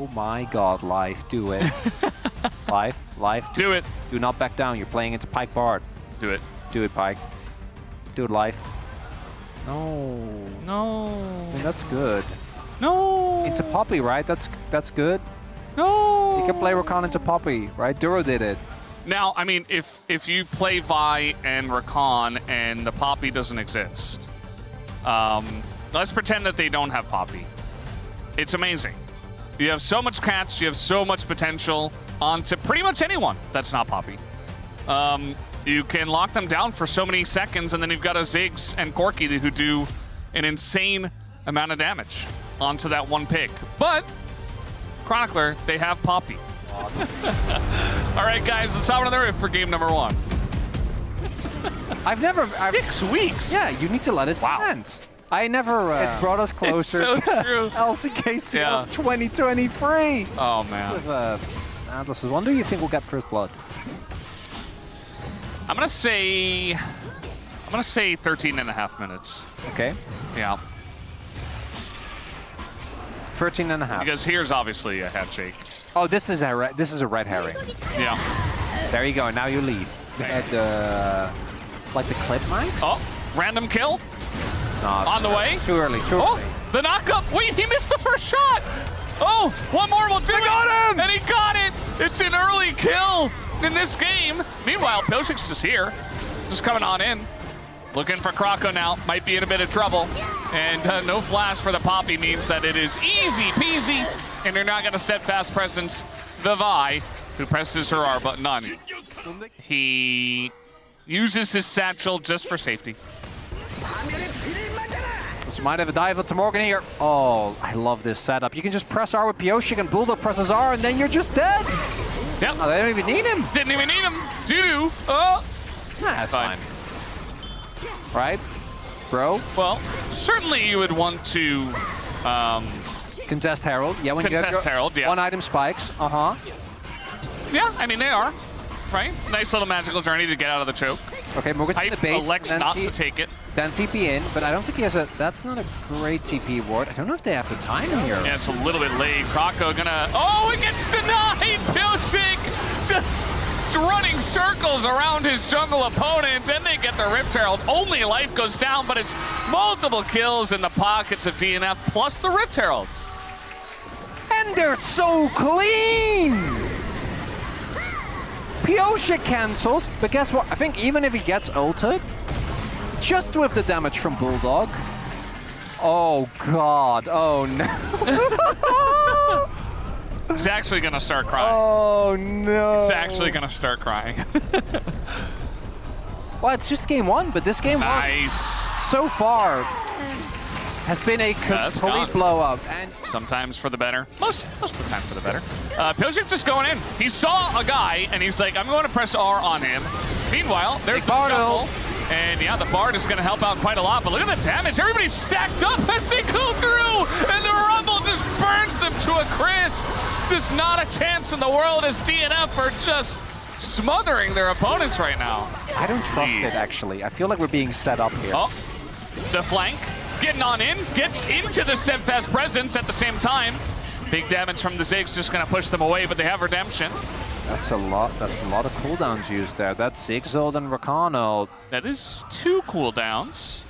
Oh my god, Life, do it. Life, Do it. Do not back down. You're playing into Pike Bard. Do it. Do it, Pike. Do it, Life. No. No. I mean, that's good. No. Into Poppy, right? That's good. No. You can play Rakan into Poppy, right? Duro did it. Now, I mean, if you play Vi and Rakan and the Poppy doesn't exist, let's pretend that they don't have Poppy. It's amazing. You have so much catch, you have so much potential onto pretty much anyone that's not Poppy. You can lock them down for so many seconds, and then you've got a Ziggs and Corki who do an insane amount of damage onto that one pick. But Chronicler, they have Poppy. All right, guys, let's hop on the roof for game number 1. I've never... 6 weeks? Yeah, you need to let it stand. I never... it's brought us closer so to true. LCK 2023. Oh, man. With Atlas's Wonder, you think we'll get first blood? I'm gonna say 13 and a half minutes. Okay. Yeah. 13 and a half. Because here's obviously a head shake. Oh, this is a red herring. Yeah. There you go. Now you leave. Like the clip mic? Oh, random kill. No, on the way. Too early. Too early. The knockup. Wait, he missed the first shot. Oh, one more will do it. Got him! And he got it. It's an early kill in this game. Meanwhile, Pilchik's just here, just coming on in. Looking for Krako now. Might be in a bit of trouble. And no flash for the Poppy means that it is easy peasy. And you're not going to steadfast presence the Vi, who presses her R button on. He uses his satchel just for safety. This might have a dive to Morgan here. Oh, I love this setup. You can just press R with Pyosik and Bulldog presses R, and then you're just dead. Yep. Oh, they don't even need him. Didn't even need him. Doo-doo. Oh. Nah, that's fine. Right, bro? Well, certainly you would want to contest Herald. Yeah, when contest you get Herald, yeah. One item spikes. Yeah, I mean, they are. Right? Nice little magical journey to get out of the choke. Okay, Morgan's in the base. Elects not to take it. Then TP in, but I don't think he has a... That's not a great TP ward. I don't know if they have the time here. Yeah, it's a little bit late. Krako gonna... Oh, it gets denied! Pilchik just running circles around his jungle opponent, and they get the Rift Herald. Only life goes down, but it's multiple kills in the pockets of DNF, plus the Rift Herald. And they're so clean! Pyosik cancels, but guess what? I think even if he gets ulted, just with the damage from Bulldog. Oh god, oh no. He's actually gonna start crying. Oh no. He's actually gonna start crying. Well, it's just game 1, but this game 1 so far has been a complete blow-up. And sometimes for the better. Most of the time for the better. Pilchik just going in. He saw a guy, and he's like, I'm going to press R on him. Meanwhile, there's the shuffle. And yeah, the Bard is going to help out quite a lot, but look at the damage. Everybody's stacked up as they go through, and the Rumble just burns them to a crisp. Just not a chance in the world as DNF are just smothering their opponents right now. I don't trust it, actually. I feel like we're being set up here. Oh, the flank. Getting on in, gets into the steadfast presence at the same time. Big damage from the Ziggs, just gonna push them away, but they have redemption. That's a lot of cooldowns used there. That's Ziggs ult and Rakan ult. That is 2 cooldowns.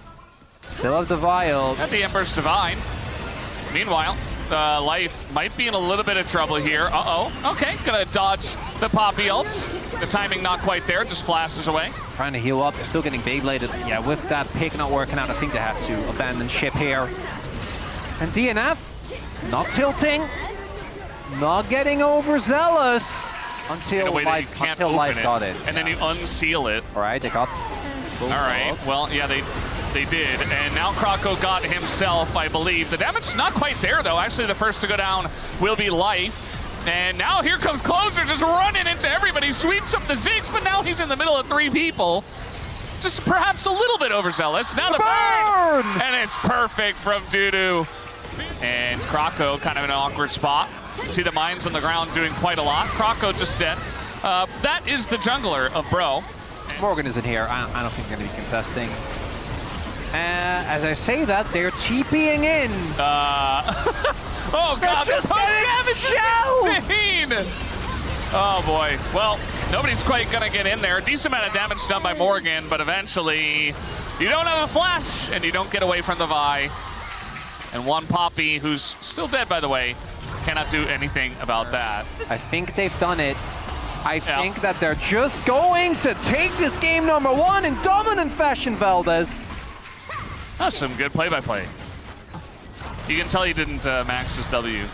Still have the Vial. And the Emperor's Divine. Meanwhile, Life might be in a little bit of trouble here. Okay, gonna dodge the Poppy ults. The timing not quite there, just flashes away. Trying to heal up, they're still getting Beybladed. Yeah, with that pick not working out, I think they have to abandon ship here. And DNF, not tilting, not getting overzealous until Life got it. And then you unseal it. All right, they got... All right, well, yeah, they did. And now Krako got himself, I believe. The damage not quite there, though. Actually, the first to go down will be Life. And now here comes Closer, just running into everybody. Sweeps up the Ziggs, but now he's in the middle of 3 people. Just perhaps a little bit overzealous. Now the burn! And it's perfect from Doo-Doo. And Krako kind of in an awkward spot. See the mines on the ground doing quite a lot. Krako just dead. That is the jungler of Bro. Morgan isn't here. I don't think they're going to be contesting. As I say that, they're TPing in. Oh god, just the damage getting is insane! Oh boy. Well, nobody's quite gonna get in there. Decent amount of damage done by Morgan, but eventually you don't have a flash and you don't get away from the Vi. And one Poppy, who's still dead by the way, cannot do anything about that. I think they've done it. I think that they're just going to take this game number 1 in dominant fashion, Valdez. That's some good play-by-play. You can tell he didn't max his W.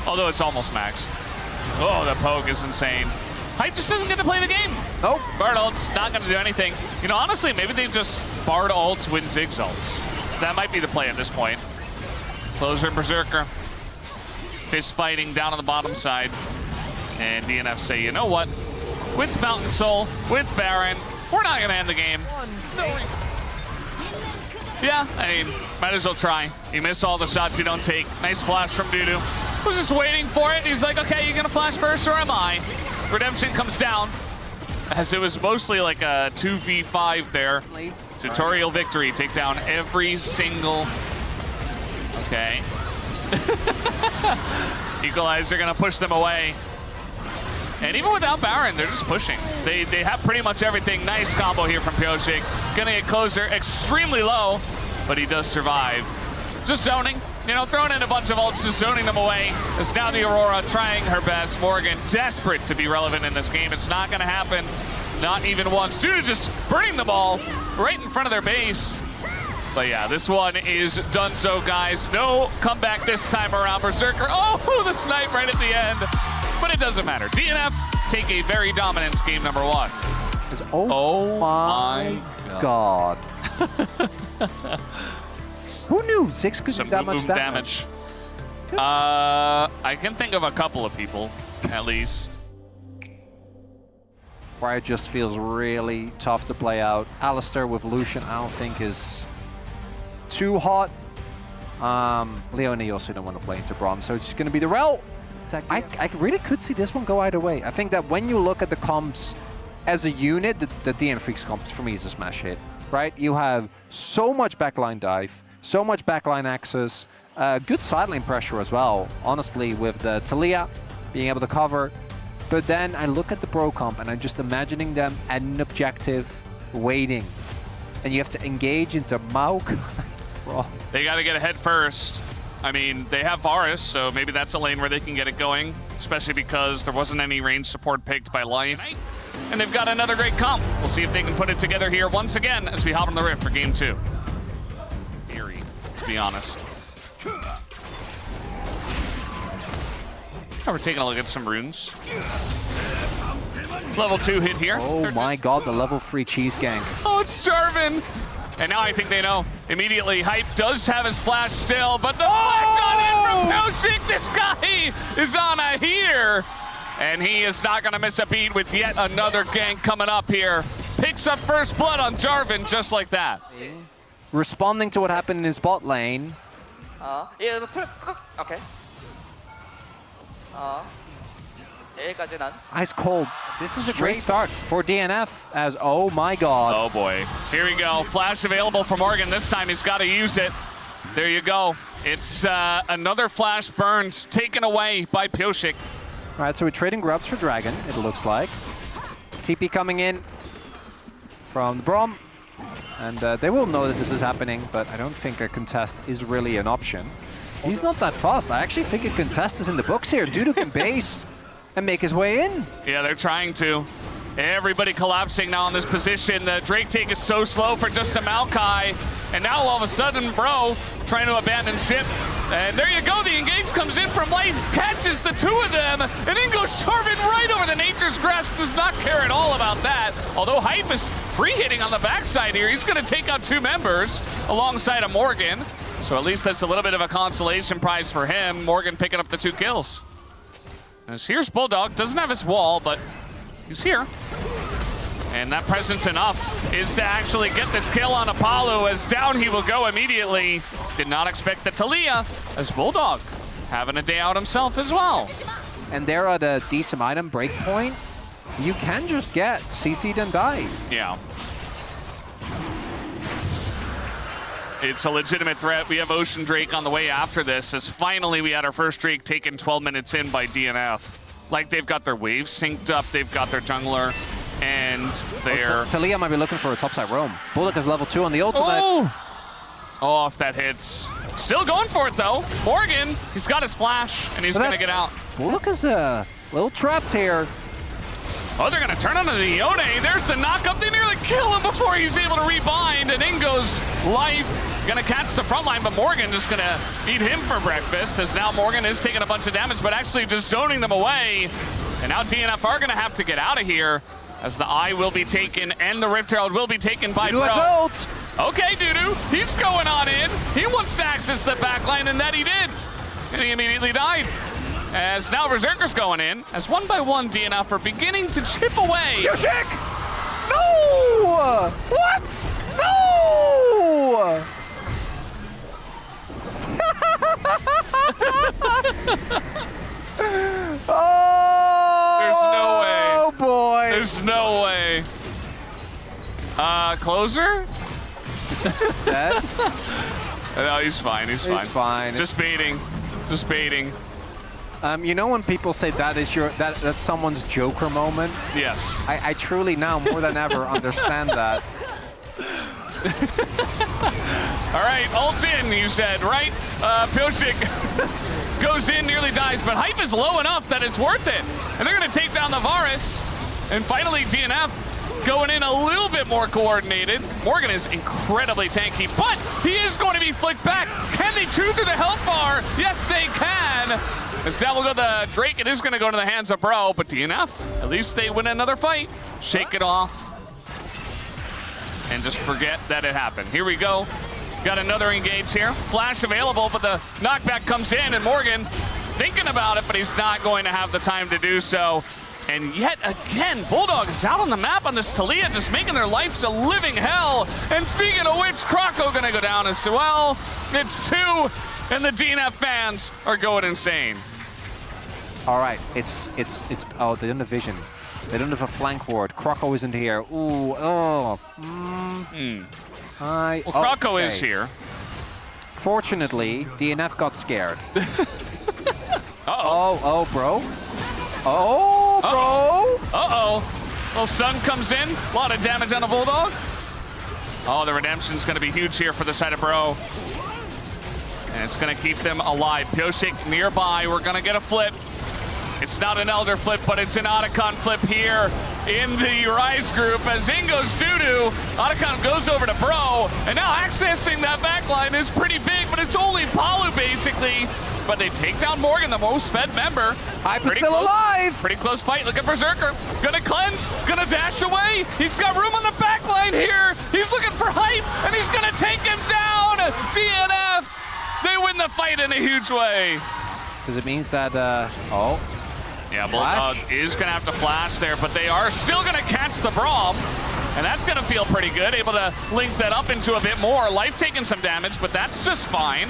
Although it's almost maxed. Oh, the poke is insane. Hype just doesn't get to play the game. Nope. Bard ult's not going to do anything. You know, honestly, maybe they just Bard ults, win Ziggs ults. That might be the play at this point. Closer and Berserker. Fist fighting down on the bottom side. And DNF say, you know what? With Mountain Soul, with Baron, we're not going to end the game. Yeah, I mean, might as well try. You miss all the shots you don't take. Nice flash from Dudu. Was just waiting for it. He's like, okay, you gonna flash first or am I? Redemption comes down, as it was mostly like a 2v5 there. Tutorial victory, take down every single... Okay. Equalizer gonna push them away. And even without Baron, they're just pushing. They have pretty much everything. Nice combo here from Pyosik. Gonna get closer, extremely low, but he does survive. Just zoning, you know, throwing in a bunch of ults, just zoning them away. It's now the Aurora trying her best. Morgan desperate to be relevant in this game. It's not gonna happen, not even once. Due to just burning the ball right in front of their base. But yeah, this one is donezo, guys. No comeback this time around. Berserker, oh, the snipe right at the end. But it doesn't matter. DNF take a very dominant game number 1. Oh my god. Who knew Ziggs could do that much damage? I can think of a couple of people, at least. Where it just feels really tough to play out. Alistair with Lucian, I don't think is too hot. Leonie also don't want to play into Braum, so it's just going to be the Rel. I really could see this one go either way. I think that when you look at the comps as a unit, the DN Freaks comps for me is a smash hit, right? You have so much backline dive, so much backline access, good sideline pressure as well, honestly, with the Talia being able to cover. But then I look at the Bro comp and I'm just imagining them at an objective, waiting. And you have to engage into Mauk. They got to get ahead first. I mean, they have Varus, so maybe that's a lane where they can get it going, especially because there wasn't any range support picked by Life. And they've got another great comp. We'll see if they can put it together here once again as we hop on the Rift for game 2. Eerie, to be honest. Now we're taking a look at some runes. Level 2 hit here. Oh my god, the level 3 cheese gang. Oh, it's Jarvan. And now I think they know immediately. Hype does have his flash still, but the flash on in from Pyosik. This guy is on a here. And he is not going to miss a beat with yet another gank coming up here. Picks up first blood on Jarvan just like that. Responding to what happened in his bot lane. yeah, okay. Ice cold. This is a great start for DNF as, oh my god. Oh boy. Here we go. Flash available for Morgan. This time he's got to use it. There you go. It's another flash burned, taken away by Pyosik. All right, so we're trading grubs for Dragon, it looks like. TP coming in from the Braum. And they will know that this is happening, but I don't think a contest is really an option. He's not that fast. I actually think a contest is in the books here. Dudu can base and make his way in. Yeah, they're trying to. Everybody collapsing now in this position. The Drake take is so slow for just a Maokai. And now all of a sudden, Bro trying to abandon ship. And there you go, the engage comes in from Life, catches the two of them, and in goes Jarvan right over the Nature's Grasp. Does not care at all about that. Although Hype is free hitting on the backside here. He's gonna take out 2 members alongside of Morgan. So at least that's a little bit of a consolation prize for him. Morgan picking up the 2 kills. As here's Bulldog, doesn't have his wall, but he's here. And that presence enough is to actually get this kill on Apollo, as down he will go immediately. Did not expect the Talia, as Bulldog having a day out himself as well. And there at a decent item breakpoint, you can just get CC'd and die. Yeah. It's a legitimate threat. We have Ocean Drake on the way after this, as finally we had our first Drake taken 12 minutes in by DNF. Like, they've got their waves synced up, they've got their jungler, and their... Talia might be looking for a topside roam. Bullock is level 2 on the ultimate. Oh, if that hits. Still going for it, though. Morgan, he's got his flash, and he's going to get out. Bullock is a little trapped here. Oh, they're going to turn onto the Yone. There's the knockup. They nearly kill him before he's able to rebind, and in goes Life. Gonna catch the front line, but Morgan just gonna eat him for breakfast, as now Morgan is taking a bunch of damage, but actually just zoning them away. And now DNF are gonna have to get out of here, as the Eye will be taken and the Rift Herald will be taken by Bro. Okay, Dudu, he's going on in. He wants to access the backline, and that he did. And he immediately died. As now Berserker's going in, as one by one DNF are beginning to chip away. Yoshik! No! What? No! Oh! There's no way. Oh boy! There's no way. Closer? Dead? No, he's fine. He's fine. He's fine. Just baiting. Just baiting. You know when people say that's someone's Joker moment? Yes. I truly now more than ever understand that. All right, ult in, you said, right? Pioshik goes in, nearly dies, but hype is low enough that it's worth it. And they're going to take down the Varus. And finally, DNF going in a little bit more coordinated. Morgan is incredibly tanky, but he is going to be flicked back. Can they chew through the health bar? Yes, they can. As down will go the Drake. It is going to go to the hands of Bro, but DNF, at least they win another fight. Shake it off. And just forget that it happened. Here we go. Got another engage here. Flash available, but the knockback comes in, and Morgan thinking about it, but he's not going to have the time to do so. And yet again, Bulldog is out on the map on this Talia, just making their lives a living hell. And speaking of which, Kroko gonna go down as well. It's 2, and the DNF fans are going insane. All right, oh, they don't have vision. They don't have a flank ward. Kroko isn't here. Ooh, oh. Well, Kroko is here. Fortunately, DNF got scared. Uh-oh. Oh, bro. Oh, bro. Uh-oh. Little stun comes in. A lot of damage on a Bulldog. Oh, the redemption's going to be huge here for the side of Bro. And it's going to keep them alive. Pioshik nearby. We're going to get a flip. It's not an Elder flip, but it's an Otacon flip here in the Rise group as in goes Dudu. Otacon goes over to Bro, and now accessing that backline is pretty big, but it's only Palu basically. But they take down Morgan, the most fed member. Hype is still alive. Pretty close fight. Look at Berserker. Gonna cleanse, gonna dash away. He's got room on the backline here. He's looking for Hype, and he's gonna take him down. DNF, they win the fight in a huge way. Because it means that, Yeah, Bulldog is going to have to flash there, but they are still going to catch the Braum, and that's going to feel pretty good. Able to link that up into a bit more. Life taking some damage, but that's just fine.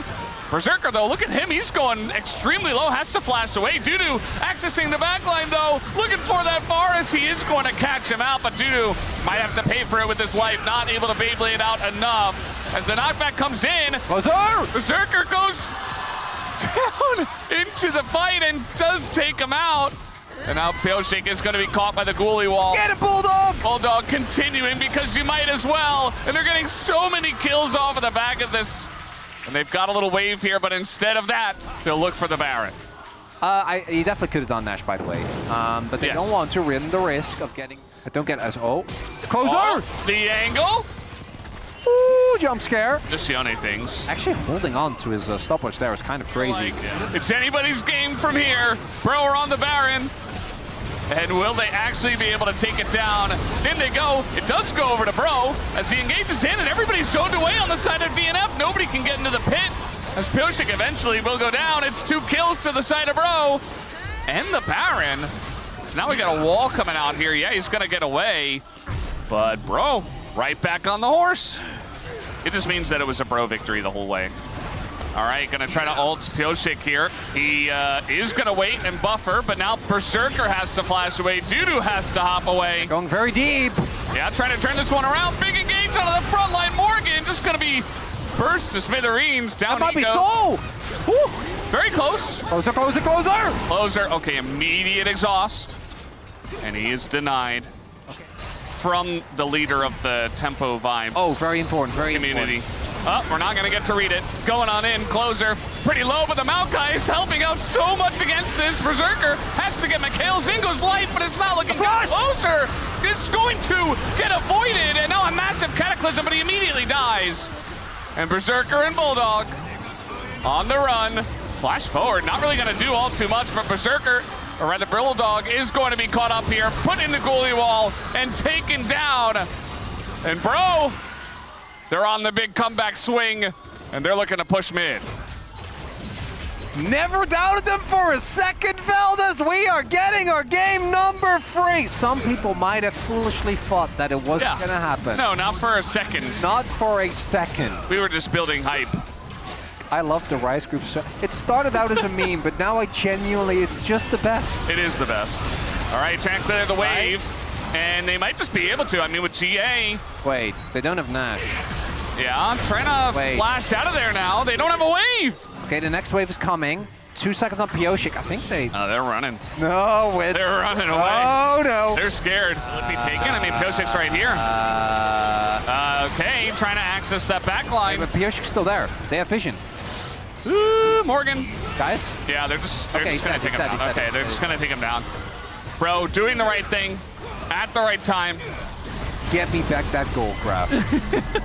Berserker, though, look at him. He's going extremely low, has to flash away. Dudu accessing the backline, though, looking for that Varus. He is going to catch him out, but Dudu might have to pay for it with his life. Not able to Beyblade out enough. As the knockback comes in, Berserker goes down into the fight and does take him out. And now Pioshik is going to be caught by the ghoulie wall. Get it, Bulldog! Bulldog continuing because you might as well. And they're getting so many kills off of the back of this. And they've got a little wave here, but instead of that, they'll look for the Baron. He definitely could have done Nash, by the way. But they don't want to run the risk of getting... Don't get us... Oh. Closer! Oh, the angle. Ooh, jump scare. Just Yone things. Actually holding on to his stopwatch there is kind of crazy. It's anybody's game from here. Bro are on the Baron. And will they actually be able to take it down? In they go. It does go over to Bro as he engages in, and everybody's zoned away on the side of DNF. Nobody can get into the pit as Pioshik eventually will go down. It's 2 kills to the side of Bro and the Baron. So now we got a wall coming out here. Yeah, he's going to get away. But Bro, right back on the horse. It just means that it was a Bro victory the whole way. All right, gonna try to ult Pioshik here. He is gonna wait and buffer, but now Berserker has to flash away. Dudu has to hop away. Going very deep. Yeah, trying to turn this one around. Big engage out of the front line. Morgan just gonna be burst to smithereens. Down That might he be goes. so. Woo. Very close. Closer, closer, closer. Closer. Okay, immediate exhaust. And he is denied from the leader of the Tempo Vibes Oh, very important, very community. important. Oh, we're not going to get to read it. Going on in, Closer. Pretty low, but the Maokai is helping out so much against this. Berserker has to get Mikhail Zingo's life, but it's not looking good. Closer is going to get avoided, and now a massive cataclysm, but he immediately dies. And Berserker and Bulldog on the run. Flash forward, not really going to do all too much, but Berserker, or rather Bulldog, is going to be caught up here, put in the goalie wall, and taken down. And bro, they're on the big comeback swing, and they're looking to push mid. Never doubted them for a second, Veldas. We are getting our game number 3. Some people might have foolishly thought that it wasn't going to happen. No, not for a second. Not for a second. We were just building hype. I love the Rise group. It started out as a meme, but now I genuinely, it's just the best. It is the best. All right, trying to clear the wave, and they might just be able to. I mean, with GA. Wait, they don't have Nash. Yeah, trying to flash out of there now. They don't have a wave. Okay, the next wave is coming. 2 seconds on Pioshik. I think they... Oh, they're running. No, They're running away. Oh, no. They're scared. Will it be taken? I mean, Pioshik's right here. Okay, trying to access that back line. But Pioshik's still there. They have vision. Ooh, Morgan. Guys? Yeah, they're just going to he's take him dead, down. Okay, they're just going to take him down. Bro, doing the right thing at the right time. Get me back that gold, Graf.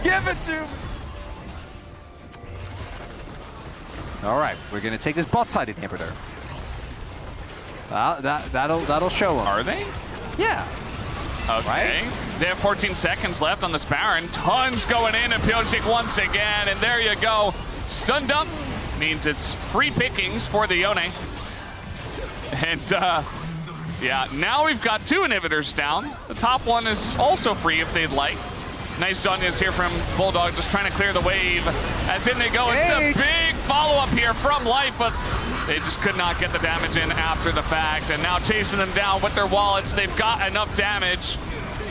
Give it to me. All right, we're going to take this bot side inhibitor. That'll show them. Are they? Yeah. Okay. Right? They have 14 seconds left on this Baron. Tons going in, and Pioshik once again, and there you go. Stun dump means it's free pickings for the Yone. And yeah, now we've got 2 inhibitors down. The top one is also free if they'd like. Nice Zhonya's here from Bulldog, just trying to clear the wave. As in they go, it's a big follow-up here from Life, but they just could not get the damage in after the fact. And now chasing them down with their wallets. They've got enough damage.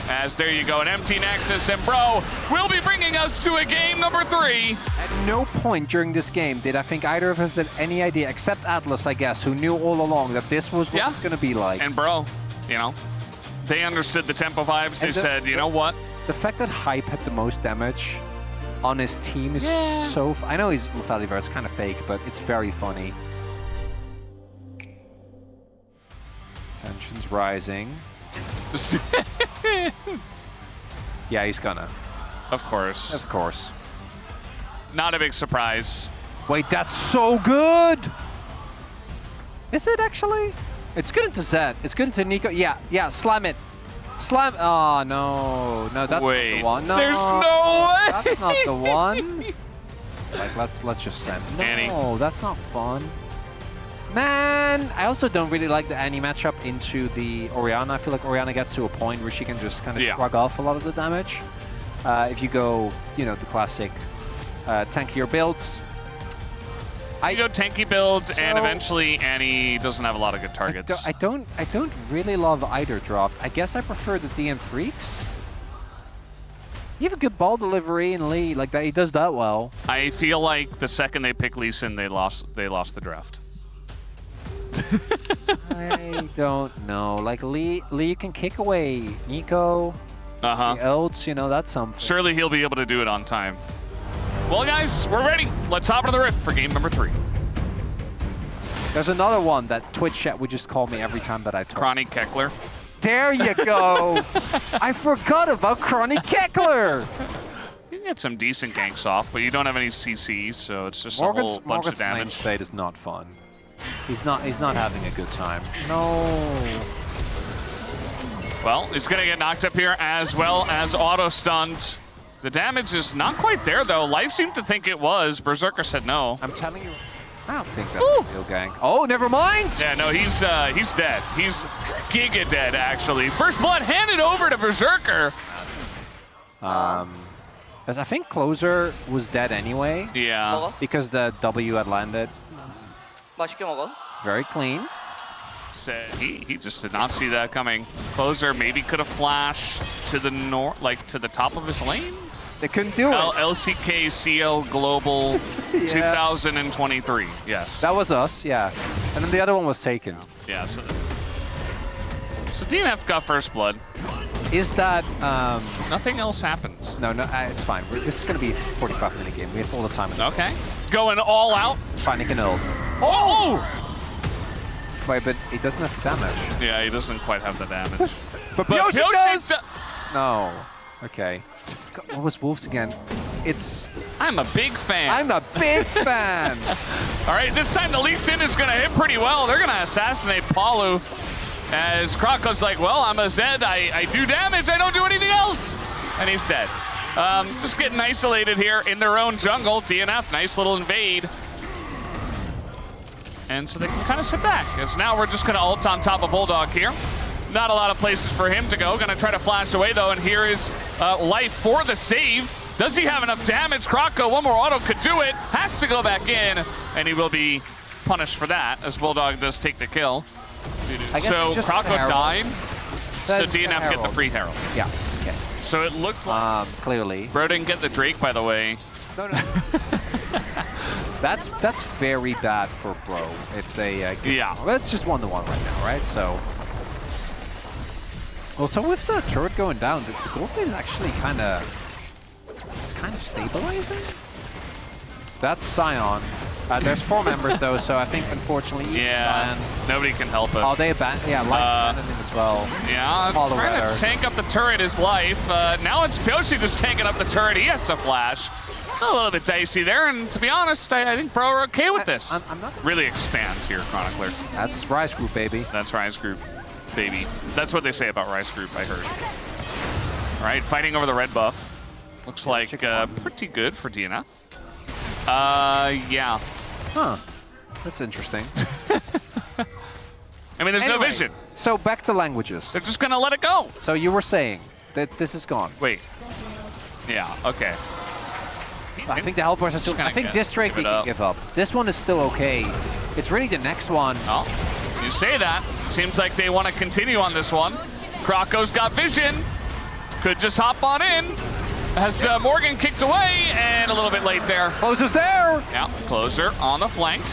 As there you go, an empty Nexus, and bro will be bringing us to a game number 3. At no point during this game did I think either of us had any idea, except Atlas, I guess, who knew all along that this was what it's going to be like. And bro, you know, they understood the Tempo Vibes. They said, you know what? The fact that Hype had the most damage on his team is so... I know he's Lethaliver, it's kind of fake, but it's very funny. Tension's rising. Yeah, he's gonna. Of course. Of course. Not a big surprise. Wait, that's so good! Is it actually? It's good into Zed. It's good into Nico. Yeah, slam it. Slam. Oh, no. No, that's not the one. No, there's no way! That's not the one. Like, let's just send. No, Annie. That's not fun. Man, I also don't really like the Annie matchup into the Orianna. I feel like Orianna gets to a point where she can just kind of shrug off a lot of the damage. If you go, you know, the classic tankier builds. You go tanky builds, and eventually Annie doesn't have a lot of good targets. I don't really love either draft. I guess I prefer the DN Freaks. You have a good ball delivery in Lee, like that. He does that well. I feel like the second they pick Lee Sin, they lost the draft. I don't know. Like Lee can kick away Nico. Else, you know, that's something. Surely he'll be able to do it on time. Well, guys, we're ready. Let's hop into the rift for game number 3. There's another one that Twitch chat would just call me every time that I talk. Chronic Keckler. There you go. I forgot about Chronic Keckler. You can get some decent ganks off, but you don't have any CCs, so it's just a whole bunch of damage. Morgan's state is not fun. He's not having a good time. No. Well, he's going to get knocked up here as well as auto-stunned. The damage is not quite there, though. Life seemed to think it was. Berserker said no. I'm telling you, I don't think that's a real gank. Oh, never mind! Yeah, no, he's dead. He's giga dead, actually. First blood handed over to Berserker. As I think Closer was dead anyway. Yeah. Because the W had landed. 맛있게 먹어. Very clean. He just did not see that coming. Closer maybe could have flashed to the north, like to the top of his lane. They couldn't do it. LCK CL Global 2023. Yes. That was us, yeah. And then the other one was taken. Yeah. So DNF got first blood. Is that... Nothing else happens. No, it's fine. This is going to be a 45-minute game. We have all the time. Okay. Going all out. It's fine, he can ult. Oh! Wait, but he doesn't have the damage. Yeah, he doesn't quite have the damage. But Yoshi does! do- No. Okay. God, what was Wolves again? It's... I'm a big fan. I'm a big fan! All right, this time the Lee Sin is going to hit pretty well. They're going to assassinate Palu. As Krako's like, well, I'm a Zed. I do damage. I don't do anything else. And he's dead. Just getting isolated here in their own jungle. DNF, nice little invade. And so they can kind of sit back. As now we're just going to ult on top of Bulldog here. Not a lot of places for him to go. Going to try to flash away, though. And here is Life for the save. Does he have enough damage? Krako, one more auto could do it. Has to go back in. And he will be punished for that, as Bulldog does take the kill. So Krako died. So DNF get the free Herald. Yeah, okay. So it looked like... clearly. Bro didn't get the Drake, by the way. No. That's very bad for Bro if they yeah. Well, it's just 1-1 right now, right? So also with the turret going down, the gold lane is actually kind of stabilizing. That's Sion. There's 4 members though, so I think unfortunately Sion, nobody can help it. Oh, they abandoned. Yeah, Life abandoned as well. Yeah, trying to tank up the turret is Life. Now it's Pyoshi who's tanking up the turret. He has to flash. A little bit dicey there, and to be honest, I think Bro are okay with this. I'm not really expand here, Chronicler. That's Rise Group, baby. That's Rise Group, baby. That's what they say about Rise Group, I heard. All right, fighting over the red buff. Looks like pretty good for DNF. Yeah. Huh. That's interesting. I mean, there's no vision. So back to languages. They're just gonna let it go. So you were saying that this is gone. Wait. Yeah, okay. I think the helpers are still... I think District they can give up. This one is still okay. It's really the next one. Oh, you say that. Seems like they want to continue on this one. Krako's got vision. Could just hop on in. Has Morgan kicked away, and a little bit late there. Closer's there! Yeah, Closer on the flank.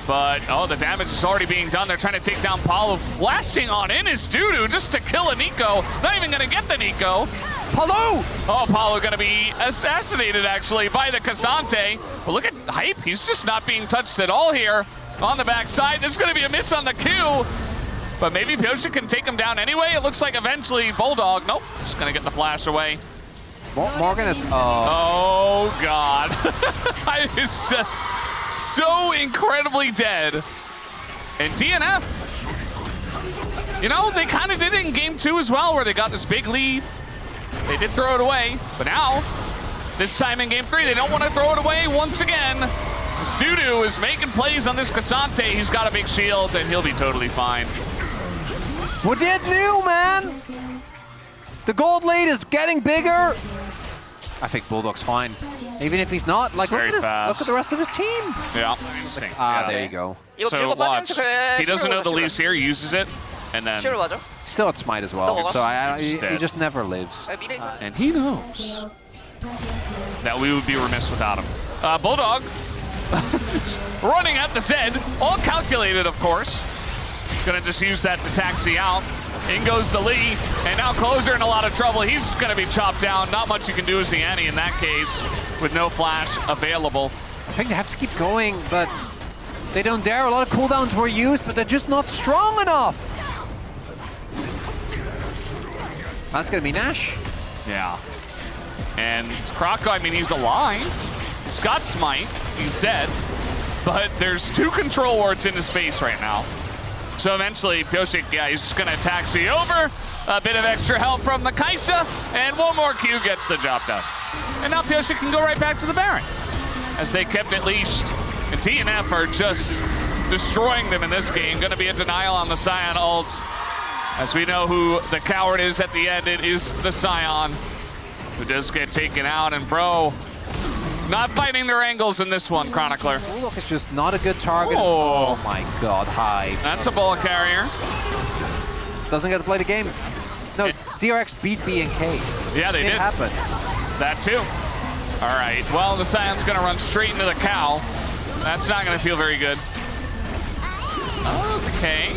But, oh, the damage is already being done. They're trying to take down Palu. Flashing on in is Dudu just to kill a Nico. Not even going to get the Nico. Palu! Oh, Palu going to be assassinated, actually, by the Cassante. But look at Hype. He's just not being touched at all here on the backside. There's going to be a miss on the Q. But maybe Pyoshi can take him down anyway. It looks like eventually Bulldog. Nope, just going to get the flash away. Morgan is... Oh, God. I is just so incredibly dead. And DNF, you know, they kind of did it in game 2 as well, where they got this big lead. They did throw it away, but now, this time in game 3, they don't want to throw it away once again. This Dudu is making plays on this Cassante. He's got a big shield, and he'll be totally fine. What did new, man? The gold lead is getting bigger. I think Bulldog's fine. Even if he's not, like, look at the rest of his team. Yeah. There you go. So watch. He doesn't know the leaves here, uses it, and then... Still at Smite as well, so he just never lives. And he knows that we would be remiss without him. Bulldog running at the Zed, all calculated, of course. Gonna just use that to taxi out. In goes the Lee, and now Closer in a lot of trouble. He's gonna be chopped down. Not much you can do as the Annie in that case, with no flash available. I think they have to keep going, but they don't dare. A lot of cooldowns were used, but they're just not strong enough. That's gonna be Nash. Yeah. And Krako, I mean, he's alive. He's got Smite, he's Zed, but there's 2 control wards in his face right now. So eventually, Pyoshi, yeah, he's just gonna taxi over. A bit of extra help from the Kaisa, and one more Q gets the job done. And now Pyoshi can go right back to the Baron, as they kept it leashed. And DNF are just destroying them in this game. Gonna be a denial on the Sion ult. As we know who the coward is at the end, it is the Sion, who does get taken out. And Bro, not fighting their angles in this one, Chronicler. Bulldog is just not a good target. Oh my God, hi. That's a ball carrier. Doesn't get to play the game. No, DRX beat B and K. Yeah, they did. It happened. That too. All right. Well, the Scion's going to run straight into the cow. That's not going to feel very good. Okay.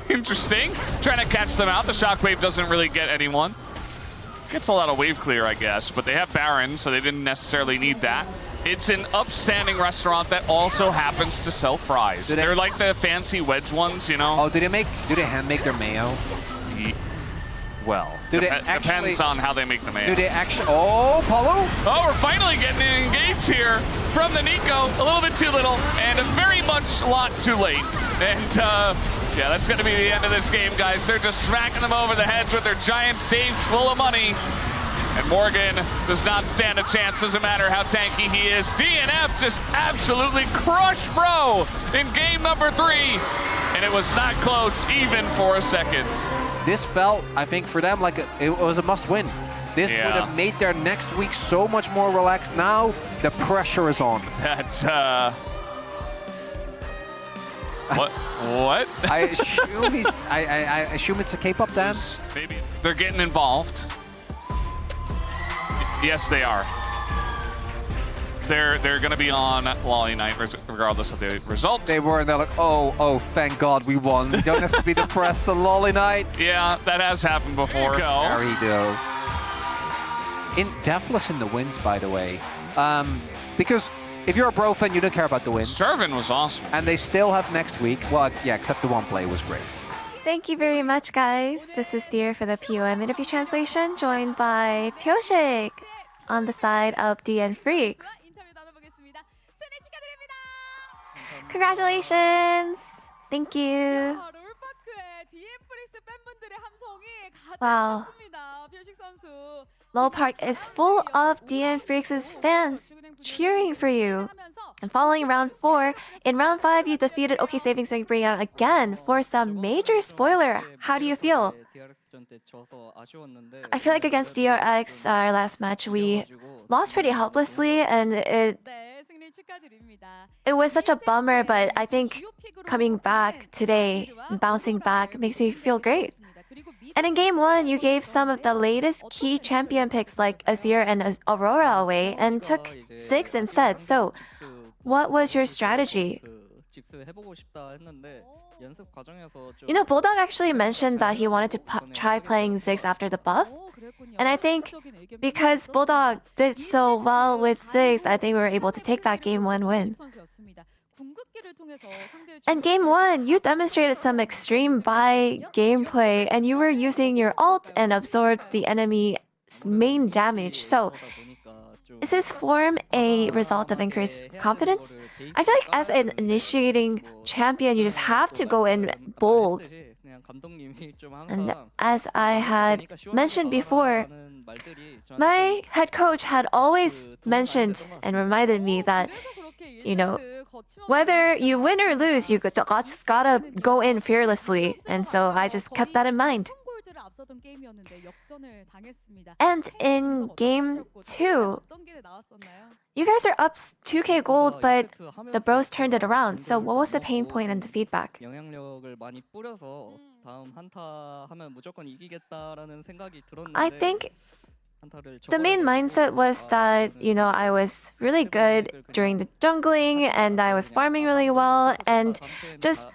Interesting. Trying to catch them out. The shockwave doesn't really get anyone. Gets a lot of wave clear, I guess, but they have Baron, so they didn't necessarily need that. It's an upstanding restaurant that also happens to sell fries. They're like the fancy wedge ones, you know? Oh, do they hand make their mayo? Well, depends on how they make the mayo. Do they actually? Oh, Paulo! Oh, we're finally getting engaged here from the Nico. A little bit too little, and a very much lot too late. And yeah, that's going to be the end of this game, guys. They're just smacking them over the heads with their giant safes full of money. And Morgan does not stand a chance. Doesn't matter how tanky he is. DNF just absolutely crushed Bro in game number 3. And it was not close even for a second. This felt, I think, for them like it was a must-win. This would have made their next week so much more relaxed. Now the pressure is on. That what? I assume I assume it's a K-pop dance. Maybe they're getting involved. Yes, they are. They're going to be on Lolly Night regardless of the result. They were, and they're like, oh, thank God we won. You don't have to be depressed on Lolly Night. Yeah, that has happened before. There we go. Deathless in the wins, by the way. Because if you're a Bro fan, you don't care about the wins. Sturvin was awesome. And they still have next week. Well, yeah, except the one play was great. Thank you very much, guys. This is Dear for the POM interview translation, joined by Pyoshik on the side of DN Freaks. Congratulations! Thank you. Wow. Lowell Park is full of DN Freaks' fans cheering for you. And following round 4, in round 5 you defeated OK Savings Bank Brianna again for some major spoiler. How do you feel? I feel like against DRX, our last match, we lost pretty helplessly, and it was such a bummer, but I think coming back today, bouncing back, makes me feel great. And in game 1, you gave some of the latest key champion picks like Azir and Aurora away and took 6 instead. So, what was your strategy? You know, Bulldog actually mentioned that he wanted to try playing Ziggs after the buff. And I think because Bulldog did so well with Ziggs, I think we were able to take that game 1 win. And game 1, you demonstrated some extreme Vi gameplay, and you were using your ult and absorbed the enemy's main damage. So, is this form a result of increased confidence? I feel like as an initiating champion, you just have to go in bold. And as I had mentioned before, my head coach had always mentioned and reminded me that, you know, whether you win or lose, you just gotta go in fearlessly. And so I just kept that in mind. And in game 2, you guys are up 2k gold, but the Bros turned it around. So what was the pain point and the feedback? I think the main mindset was that, you know, I was really good during the jungling and I was farming really well, and just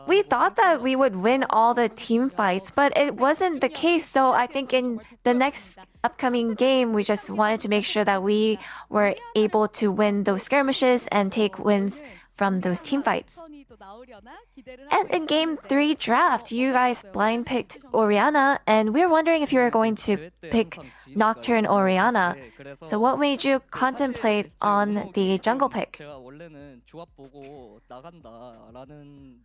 we thought that we would win all the team fights, but it wasn't the case. So I think in the next upcoming game, we just wanted to make sure that we were able to win those skirmishes and take wins from those team fights. And in game 3 draft, you guys blind picked Orianna, and we were wondering if you were going to pick Nocturne Orianna. So what made you contemplate on the jungle pick?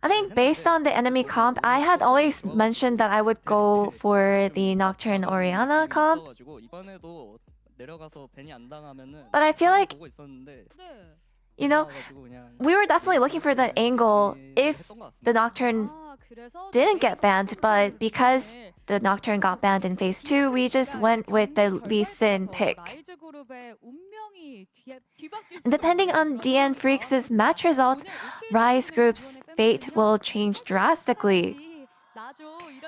I think based on the enemy comp, I had always mentioned that I would go for the Nocturne Orianna comp. But I feel like, you know, we were definitely looking for that angle if the Nocturne didn't get banned, but because the Nocturne got banned in phase 2, we just went with the Lee Sin pick. And depending on DN Freaks' match results, Rise Group's fate will change drastically.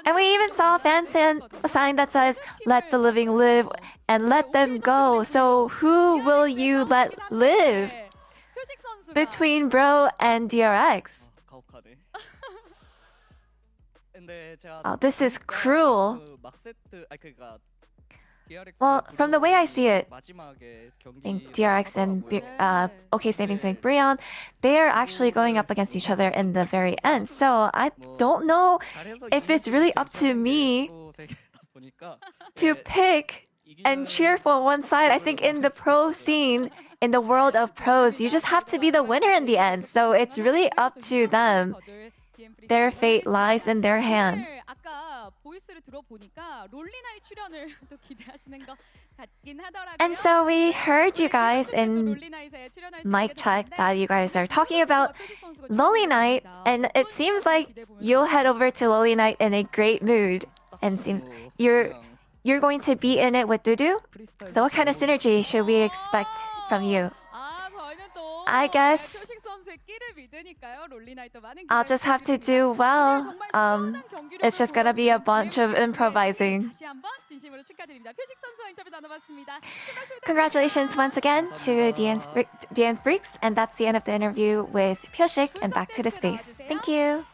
And we even saw a fan sign that says, "Let the living live," and let them go. So who will you let live between Bro and DRX? Oh, this is cruel. Well, from the way I see it, I think DRX and OK Savings Bank Breon, they are actually going up against each other in the very end. So I don't know if it's really up to me to pick and cheer for one side. I think in the pro scene, in the world of pros, you just have to be the winner in the end. So it's really up to them. Their fate lies in their hands. And so we heard you guys in mic check that you guys are talking about Loli Night, and it seems like you'll head over to Loli Night in a great mood, and seems you're going to be in it with Dudu. So what kind of synergy should we expect from you? I guess I'll just have to do well. It's just gonna be a bunch of improvising. Congratulations once again to DN Freaks, and that's the end of the interview with Pyoshik and Back to the Space. Thank you.